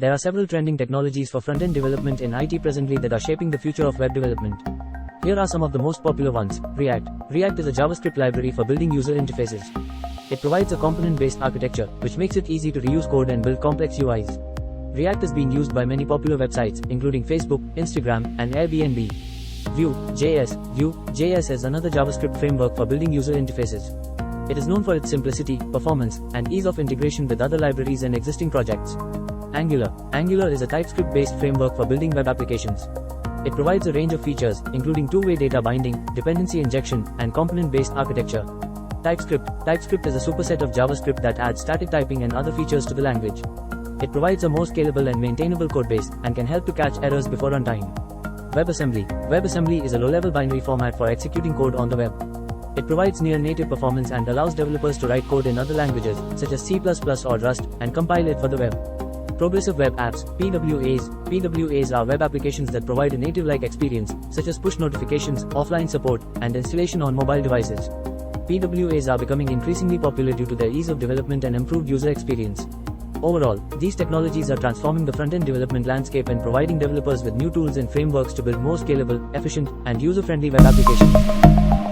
There are several trending technologies for front-end development in IT presently that are shaping the future of web development. Here are some of the most popular ones. React. React is a JavaScript library for building user interfaces. It provides a component-based architecture, which makes it easy to reuse code and build complex UIs. React is being used by many popular websites, including Facebook, Instagram, and Airbnb. Vue.js. Vue.js is another JavaScript framework for building user interfaces. It is known for its simplicity, performance, and ease of integration with other libraries and existing projects. Angular. Angular is a TypeScript-based framework for building web applications. It provides a range of features, including two-way data binding, dependency injection, and component-based architecture. TypeScript. TypeScript is a superset of JavaScript that adds static typing and other features to the language. It provides a more scalable and maintainable codebase, and can help to catch errors before runtime. WebAssembly. WebAssembly is a low-level binary format for executing code on the web. It provides near-native performance and allows developers to write code in other languages, such as C++ or Rust, and compile it for the web. Progressive Web Apps, PWAs. PWAs are web applications that provide a native-like experience, such as push notifications, offline support, and installation on mobile devices. PWAs are becoming increasingly popular due to their ease of development and improved user experience. Overall, these technologies are transforming the front-end development landscape and providing developers with new tools and frameworks to build more scalable, efficient, and user-friendly web applications.